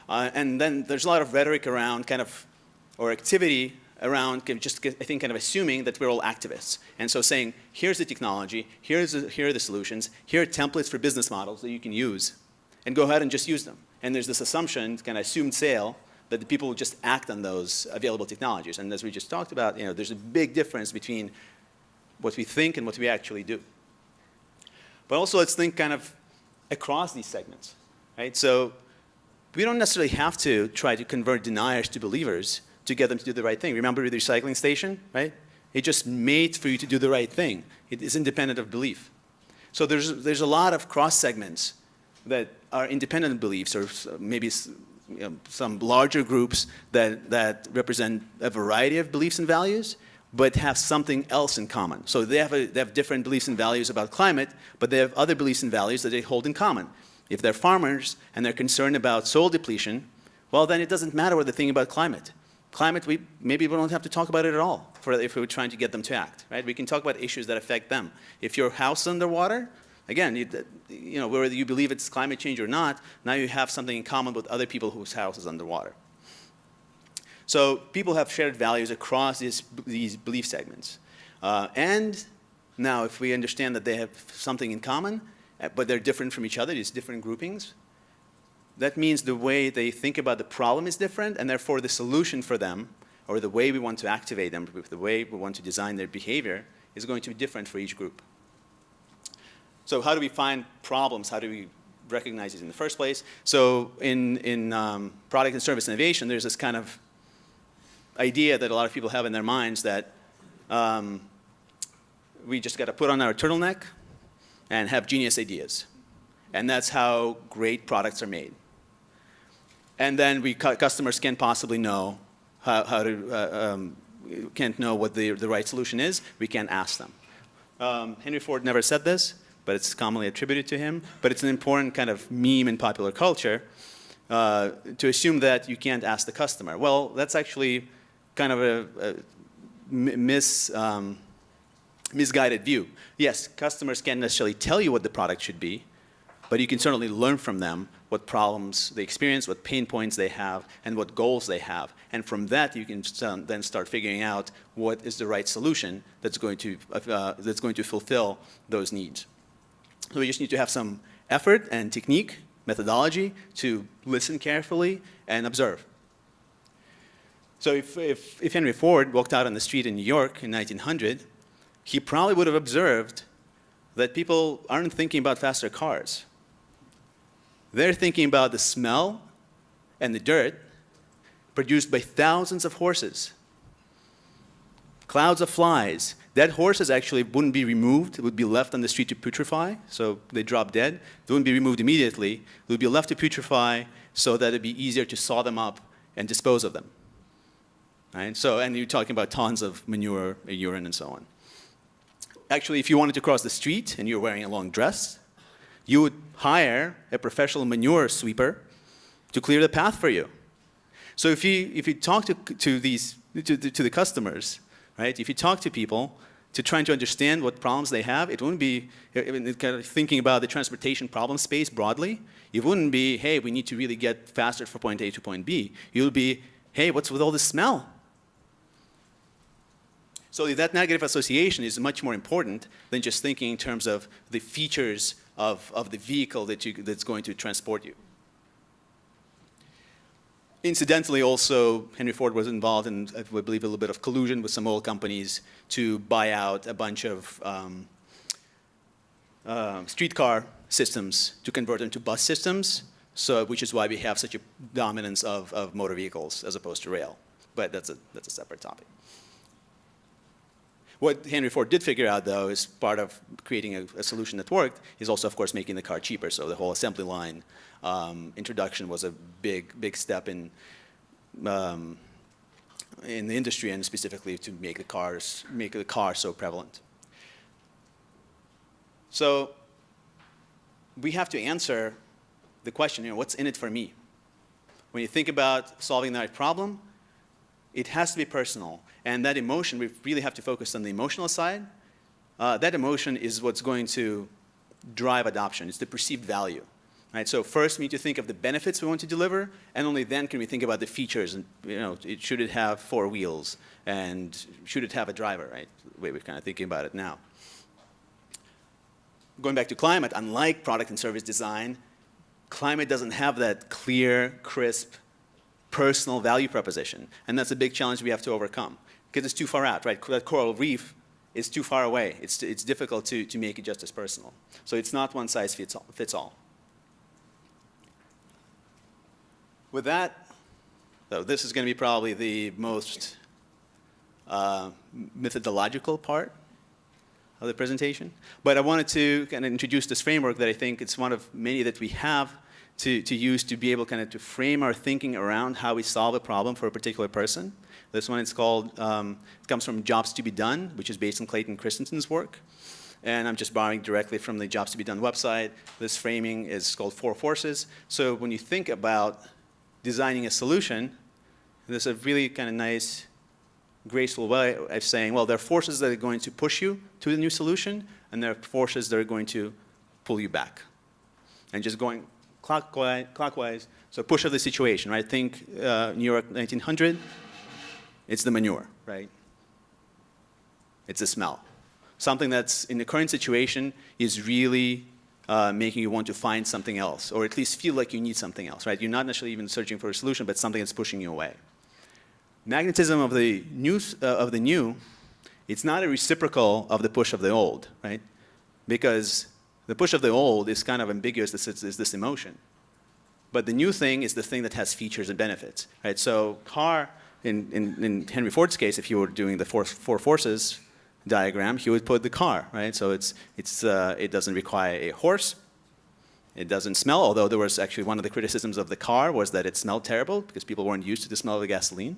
And then there's a lot of rhetoric around or activity around just, I think, kind of assuming that we're all activists. And so saying, here's the technology, here are the solutions, here are templates for business models that you can use, and go ahead and just use them. And there's this assumption, kind of assumed sale, that the people will just act on those available technologies. And as we just talked about, there's a big difference between what we think and what we actually do. But also, let's think kind of across these segments, right? So we don't necessarily have to try to convert deniers to believers to get them to do the right thing. Remember the recycling station, right? It just made for you to do the right thing. It is independent of belief. So there's a lot of cross segments that are independent of beliefs, or maybe some larger groups that represent a variety of beliefs and values, but have something else in common. So they have different beliefs and values about climate, but they have other beliefs and values that they hold in common. If they're farmers and they're concerned about soil depletion, well, then it doesn't matter what they think about climate. Climate, maybe we don't have to talk about it at all if we're trying to get them to act, right? We can talk about issues that affect them. If your house is underwater, again, whether you believe it's climate change or not, now you have something in common with other people whose house is underwater. So people have shared values across these belief segments. And now if we understand that they have something in common, but they're different from each other, these different groupings, that means the way they think about the problem is different, and therefore the solution for them, or the way we want to activate them, the way we want to design their behavior, is going to be different for each group. So how do we find problems? How do we recognize it in the first place? So in product and service innovation, there's this kind of idea that a lot of people have in their minds that we just got to put on our turtleneck and have genius ideas. And that's how great products are made. And then customers can't possibly know can't know what the right solution is. We can't ask them. Henry Ford never said this, but it's commonly attributed to him. But it's an important kind of meme in popular culture to assume that you can't ask the customer. Well, that's actually kind of a misguided view. Yes, customers can't necessarily tell you what the product should be, but you can certainly learn from them what problems they experience, what pain points they have, and what goals they have. And from that, you can then start figuring out what is the right solution that's going to fulfill those needs. So we just need to have some effort and technique, methodology, to listen carefully and observe. So if Henry Ford walked out on the street in New York in 1900, he probably would have observed that people aren't thinking about faster cars. They're thinking about the smell and the dirt produced by thousands of horses. Clouds of flies. Dead horses actually wouldn't be removed. It would be left on the street to putrefy, so they drop dead. They wouldn't be removed immediately. They would be left to putrefy so that it'd be easier to saw them up and dispose of them. Right? So, and you're talking about tons of manure, urine, and so on. Actually, if you wanted to cross the street and you're wearing a long dress, you would hire a professional manure sweeper to clear the path for you. So if you talk to the customers, right? If you talk to people to trying to understand what problems they have, it wouldn't be kind of thinking about the transportation problem space broadly. It wouldn't be, hey, we need to really get faster from point A to point B. It would be, hey, what's with all this smell? So that negative association is much more important than just thinking in terms of the features of the vehicle that's going to transport you. Incidentally, also, Henry Ford was involved in, I believe, a little bit of collusion with some oil companies to buy out a bunch of streetcar systems to convert them to bus systems, which is why we have such a dominance of motor vehicles as opposed to rail. But that's a separate topic. What Henry Ford did figure out, though, is part of creating a solution that worked, is also, of course, making the car cheaper. So the whole assembly line introduction was a big step in the industry, and specifically to make the car so prevalent. So we have to answer the question, what's in it for me? When you think about solving that problem, it has to be personal. And that emotion, we really have to focus on the emotional side. That emotion is what's going to drive adoption. It's the perceived value. Right? So first, we need to think of the benefits we want to deliver, and only then can we think about the features. And should it have 4 wheels, and should it have a driver? Right? The way we're kind of thinking about it now. Going back to climate, unlike product and service design, climate doesn't have that clear, crisp, personal value proposition, and that's a big challenge we have to overcome because it's too far out. Right? That coral reef is too far away. It's difficult to make it just as personal. So it's not one size fits all. With that, though, this is going to be probably the most methodological part of the presentation. But I wanted to kind of introduce this framework that I think it's one of many that we have to use to be able kind of to frame our thinking around how we solve a problem for a particular person. This one is called, it comes from Jobs to be Done, which is based on Clayton Christensen's work. And I'm just borrowing directly from the Jobs to be Done website. This framing is called 4 forces. So when you think about designing a solution, there's a really kind of nice, graceful way of saying, well, there are forces that are going to push you to the new solution, and there are forces that are going to pull you back. And just going clockwise, so push of the situation, right? Think New York 1900, it's the manure, right? It's the smell. Something that's in the current situation is really making you want to find something else, or at least feel like you need something else, right? You're not necessarily even searching for a solution, but something that's pushing you away. Magnetism of the new, it's not a reciprocal of the push of the old, right? Because the push of the old is kind of ambiguous, is this emotion. But the new thing is the thing that has features and benefits, right? So car, in Henry Ford's case, if you were doing the 4 forces diagram, he would put the car, right? So it doesn't require a horse. It doesn't smell, although there was actually one of the criticisms of the car was that it smelled terrible because people weren't used to the smell of the gasoline.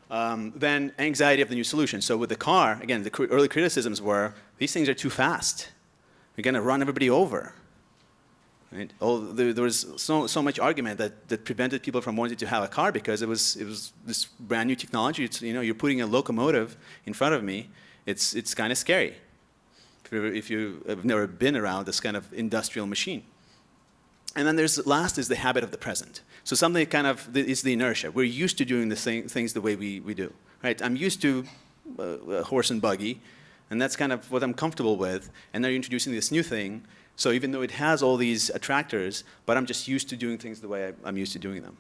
Then anxiety of the new solution. So with the car, again, the early criticisms were, these things are too fast. You're going to run everybody over. Right? There was so much argument that prevented people from wanting to have a car because it was this brand new technology. You're putting a locomotive in front of me. It's kind of scary if you have never been around this kind of industrial machine. And then last is the habit of the present. So something kind of is the inertia. We're used to doing the things the way we do. Right? I'm used to a horse and buggy, and that's kind of what I'm comfortable with. And now you're introducing this new thing. So even though it has all these attractors, but I'm just used to doing things the way I'm used to doing them.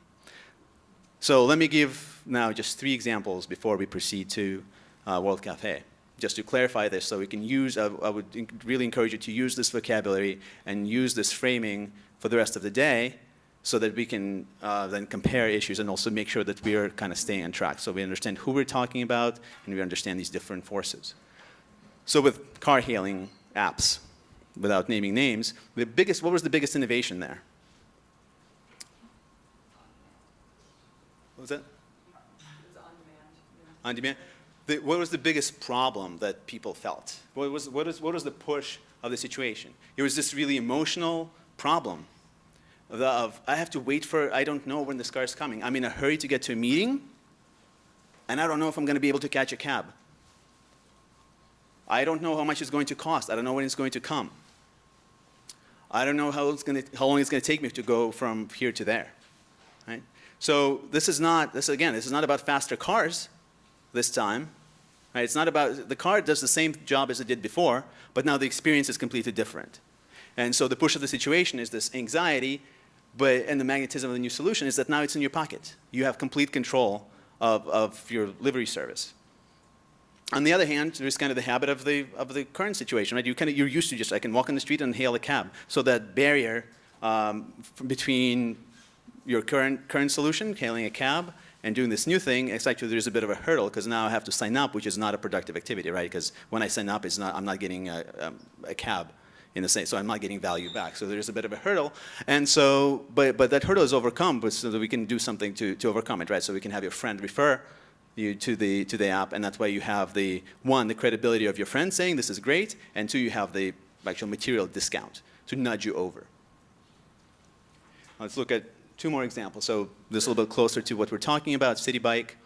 So let me give now just 3 examples before we proceed to World Cafe, just to clarify this so we can use, I would really encourage you to use this vocabulary and use this framing for the rest of the day so that we can then compare issues and also make sure that we are kind of staying on track. So we understand who we're talking about and we understand these different forces. So with car hailing apps, without naming names, what was the biggest innovation there? What was that? On demand. What was the biggest problem that people felt? What was the push of the situation? It was this really emotional problem of I have to wait for, I don't know when this car is coming. I'm in a hurry to get to a meeting, and I don't know if I'm going to be able to catch a cab. I don't know how much it's going to cost. I don't know when it's going to come. I don't know how long it's going to take me to go from here to there. Right? So this is not about faster cars this time. Right? It's not about, the car does the same job as it did before, but now the experience is completely different. And so the push of the situation is this anxiety, and the magnetism of the new solution is that now it's in your pocket. You have complete control of your livery service. On the other hand, there's kind of the habit of the current situation, right? You're used to just, I can walk on the street and hail a cab. So that barrier between your current solution, hailing a cab, and doing this new thing, it's actually there's a bit of a hurdle because now I have to sign up, which is not a productive activity, right? Because when I sign up, I'm not getting a cab in the same, so I'm not getting value back. So there's a bit of a hurdle, and so, but that hurdle is overcome, so that we can do something to overcome it, right? So we can have your friend refer you to the app, and that's why you have the credibility of your friend saying this is great, and two, you have the actual material discount to nudge you over. Let's look at two more examples. So this is a little bit closer to what we're talking about, City Bike.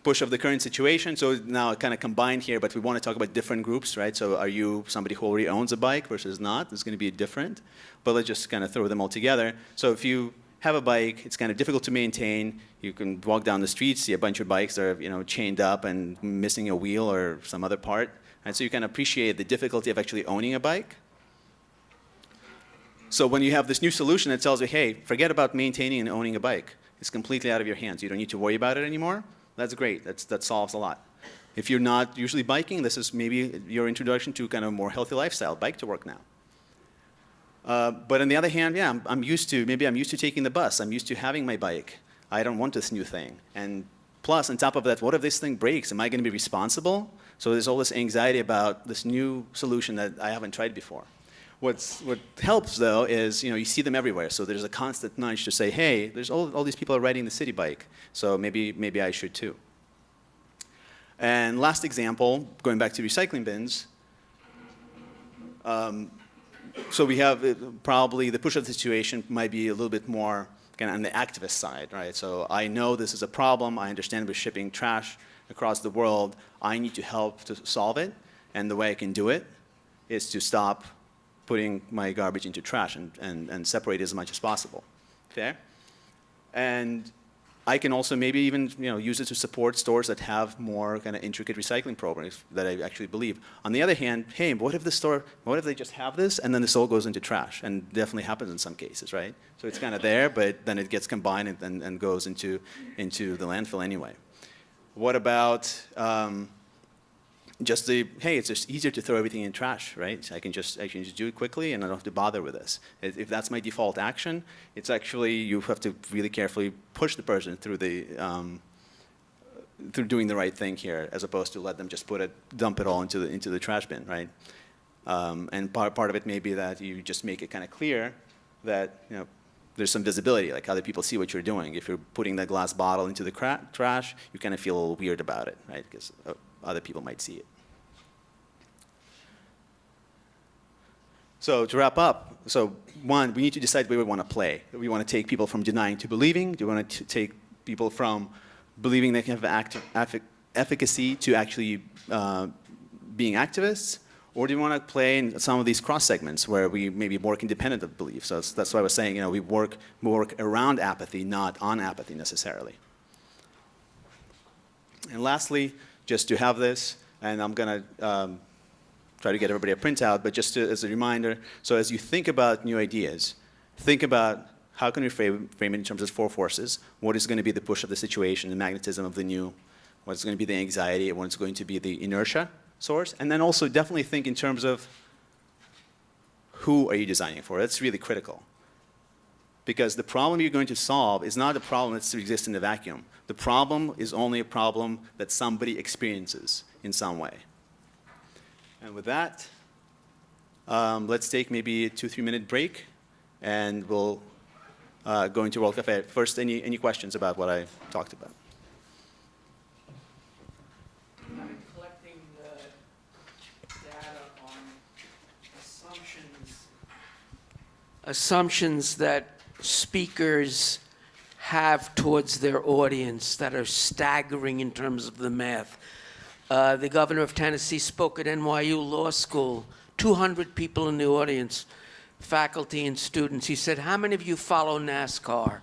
Push of the current situation. So now kind of combined here, but we want to talk about different groups, right? So are you somebody who already owns a bike versus not? It's going to be different, but let's just kind of throw them all together. So if you have a bike, it's kind of difficult to maintain. You can walk down the street, see a bunch of bikes that are chained up and missing a wheel or some other part. And so you can appreciate the difficulty of actually owning a bike. So when you have this new solution that tells you, hey, forget about maintaining and owning a bike. It's completely out of your hands. You don't need to worry about it anymore. That's great. That solves a lot. If you're not usually biking, this is maybe your introduction to kind of a more healthy lifestyle, bike to work now. But on the other hand, yeah, I'm used to taking the bus. I'm used to having my bike. I don't want this new thing. And plus, on top of that, what if this thing breaks? Am I going to be responsible? So there's all this anxiety about this new solution that I haven't tried before. What helps, though, is you see them everywhere. So there's a constant nudge to say, hey, there's all these people are riding the city bike, so maybe I should too. And last example, going back to recycling bins. So we have probably the push of the situation might be a little bit more kind of on the activist side, right? So I know this is a problem. I understand we're shipping trash across the world. I need to help to solve it, and the way I can do it is to stop putting my garbage into trash and separate as much as possible. Fair? And I can also maybe even use it to support stores that have more kind of intricate recycling programs that I actually believe. On the other hand, hey, what if they just have this and then this all goes into trash? And definitely happens in some cases, right? So it's kind of there, but then it gets combined and goes into the landfill anyway. What about hey, it's just easier to throw everything in trash, right? I can just do it quickly and I don't have to bother with this. If that's my default action, it's actually, you have to really carefully push the person through through doing the right thing here, as opposed to let them just dump it all into the trash bin, right? And part of it may be that you just make it kind of clear that, there's some visibility, like other people see what you're doing. If you're putting that glass bottle into the trash, you kind of feel a little weird about it, right? Because other people might see it. So to wrap up, one, we need to decide where we want to play. Do we want to take people from denying to believing? Do we want to take people from believing they can have efficacy to actually being activists? Or do we want to play in some of these cross segments where we maybe work independent of belief? So that's why I was saying, we work around apathy, not on apathy necessarily. And lastly, just to have this, and I'm going to try to get everybody a printout, but just as a reminder, so as you think about new ideas, think about how can we frame it in terms of four forces. What is going to be the push of the situation, the magnetism of the new? What's going to be the anxiety? What's going to be the inertia source? And then also definitely think in terms of who are you designing for? That's really critical. Because the problem you're going to solve is not a problem that exists in the vacuum. The problem is only a problem that somebody experiences in some way. And with that, let's take maybe a 2-3 minute break, and we'll go into World Cafe. First, any questions about what I talked about? I'm collecting data on assumptions that speakers have towards their audience that are staggering in terms of the math. The governor of Tennessee spoke at NYU Law School, 200 people in the audience, faculty and students. He said, how many of you follow NASCAR?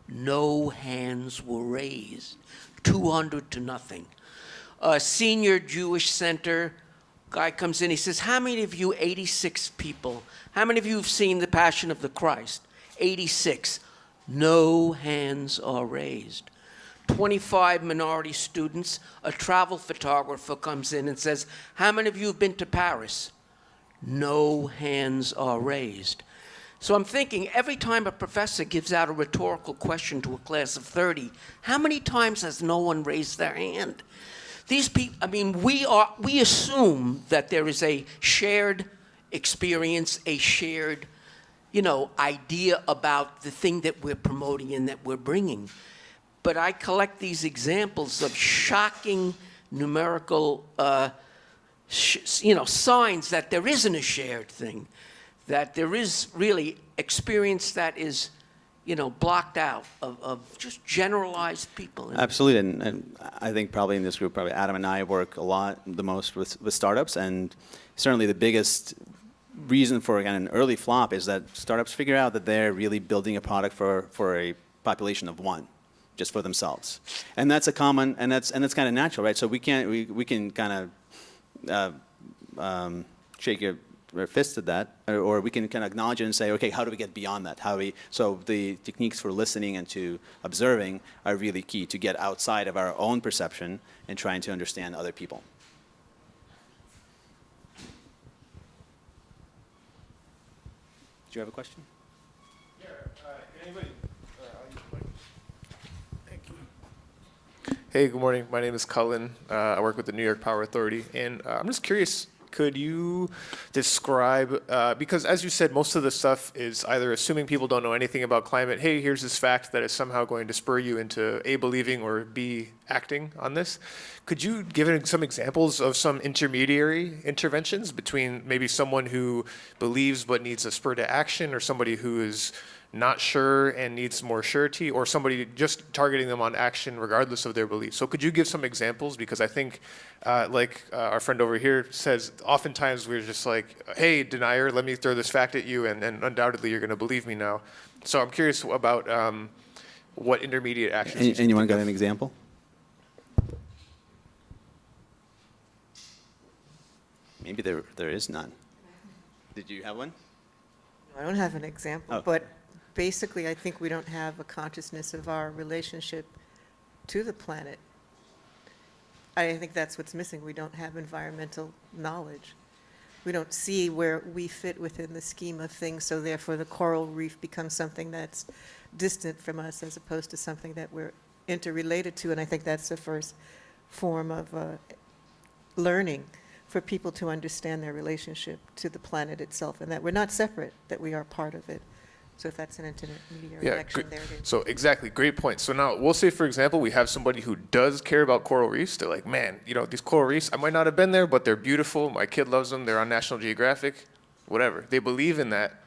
No hands were raised, 200 to nothing. A senior Jewish center, guy comes in, he says, how many of you, 86 people, how many of you have seen The Passion of the Christ? 86. No hands are raised. 25 minority students, a travel photographer comes in and says, how many of you have been to Paris? No hands are raised. So I'm thinking, every time a professor gives out a rhetorical question to a class of 30, how many times has no one raised their hand? These people, I mean, we assume that there is a shared experience, a shared, idea about the thing that we're promoting and that we're bringing. But I collect these examples of shocking numerical, signs that there isn't a shared thing, that there is really experience that is, blocked out of just generalized people. Absolutely, and I think probably in this group, probably Adam and I work a lot, the most with startups, and certainly the biggest reason for an early flop is that startups figure out that they're really building a product for a population of one, just for themselves, and that's a common, and that's kind of natural, right? So we can kind of shake your fist at that, or we can kind of acknowledge it and say, okay, how do we get beyond that? So the techniques for listening and to observing are really key to get outside of our own perception and trying to understand other people. Do you have a question? Yeah, anybody? Thank you. Hey, good morning. My name is Cullen. I work with the New York Power Authority, and I'm just curious, could you describe, because as you said, most of the stuff is either assuming people don't know anything about climate, hey, here's this fact that is somehow going to spur you into A, believing, or B, acting on this. Could you give some examples of some intermediary interventions between maybe someone who believes but needs a spur to action, or somebody who is not sure and needs more surety, or somebody just targeting them on action regardless of their beliefs? So could you give some examples? Because I think, like our friend over here says, oftentimes we're just like, hey, denier, let me throw this fact at you, and undoubtedly you're going to believe me now. So I'm curious about what intermediate actions. Anyone got an example? Maybe there is none. Did you have one? I don't have an example, Oh. but basically, I think we don't have a consciousness of our relationship to the planet. I think that's what's missing. We don't have environmental knowledge. We don't see where we fit within the scheme of things, so therefore the coral reef becomes something that's distant from us as opposed to something that we're interrelated to, and I think that's the first form of learning for people to understand their relationship to the planet itself, and that we're not separate, that we are part of it. So if that's an intermediary action, there it is. So exactly, great point. So now we'll say, for example, we have somebody who does care about coral reefs. They're like, man, these coral reefs, I might not have been there, but they're beautiful. My kid loves them. They're on National Geographic, whatever. They believe in that,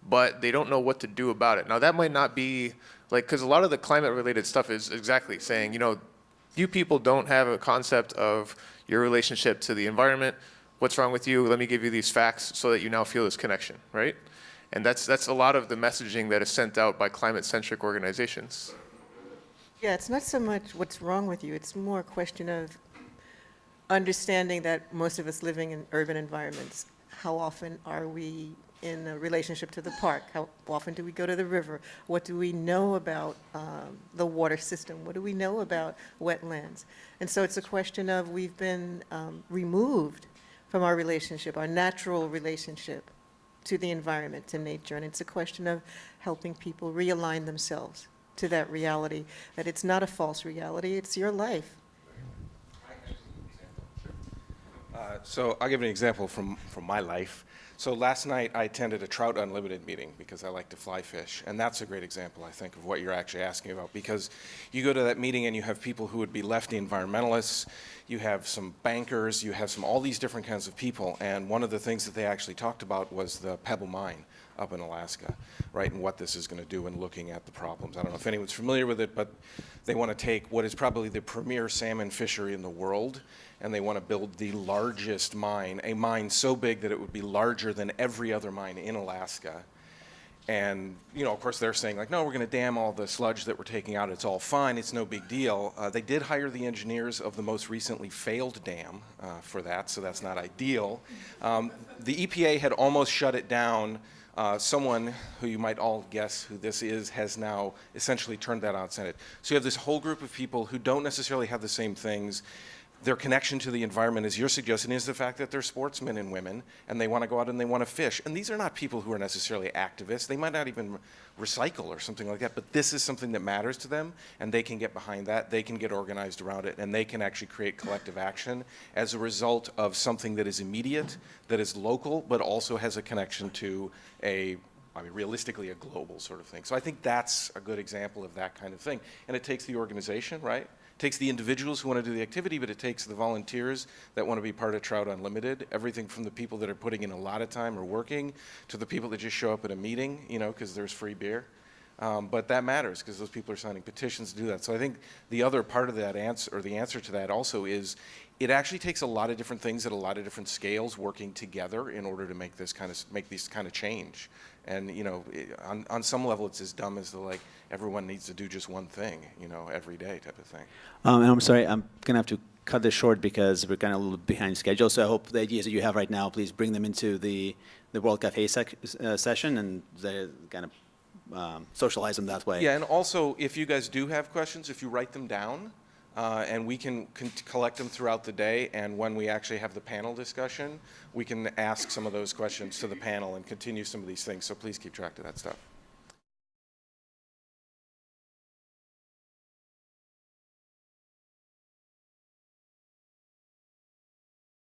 but they don't know what to do about it. Now that might not be because a lot of the climate related stuff is exactly saying, you people don't have a concept of your relationship to the environment. What's wrong with you? Let me give you these facts so that you now feel this connection, right? And that's a lot of the messaging that is sent out by climate-centric organizations. Yeah, it's not so much what's wrong with you. It's more a question of understanding that most of us living in urban environments, how often are we in a relationship to the park? How often do we go to the river? What do we know about the water system? What do we know about wetlands? And so it's a question of we've been removed from our relationship, our natural relationship to the environment, to nature. And it's a question of helping people realign themselves to that reality, that it's not a false reality, it's your life. So I'll give an example from my life. So last night I attended a Trout Unlimited meeting because I like to fly fish, and that's a great example, I think, of what you're actually asking about, because you go to that meeting and you have people who would be lefty environmentalists, you have some bankers, you have all these different kinds of people, and one of the things that they actually talked about was the Pebble Mine up in Alaska, right, and what this is going to do and looking at the problems. I don't know if anyone's familiar with it, but they want to take what is probably the premier salmon fishery in the world, and they want to build the largest mine, a mine so big that it would be larger than every other mine in Alaska. And, you know, of course, they're saying, like, no, we're going to dam all the sludge that we're taking out. It's all fine. It's no big deal. They did hire the engineers of the most recently failed dam for that, so that's not ideal. The EPA had almost shut it down. Someone who you might all guess who this is has now essentially turned that on Senate. So you have this whole group of people who don't necessarily have the same things. Their connection to the environment, as you're suggesting, is the fact that they're sportsmen and women, and they want to go out and they want to fish. And these are not people who are necessarily activists. They might not even recycle or something like that, but this is something that matters to them, and they can get behind that. They can get organized around it, and they can actually create collective action as a result of something that is immediate, that is local, but also has a connection to realistically, a global sort of thing. So I think that's a good example of that kind of thing. And it takes the organization, right? It takes the individuals who want to do the activity, but it takes the volunteers that want to be part of Trout Unlimited, everything from the people that are putting in a lot of time or working to the people that just show up at a meeting, you know, because there's free beer. But that matters because those people are signing petitions to do that. So I think the other part of that answer, or the answer to that also, is it actually takes a lot of different things at a lot of different scales working together in order to make this kind of change. And, you know, on some level, it's as dumb as everyone needs to do just one thing, you know, every day type of thing. And I'm sorry, I'm going to have to cut this short because we're kind of a little behind schedule. So I hope the ideas that you have right now, please bring them into the World Cafe session and kind of socialize them that way. Yeah, and also, if you guys do have questions, if you write them down, and we can collect them throughout the day, and when we actually have the panel discussion, we can ask some of those questions to the panel and continue some of these things, so please keep track of that stuff.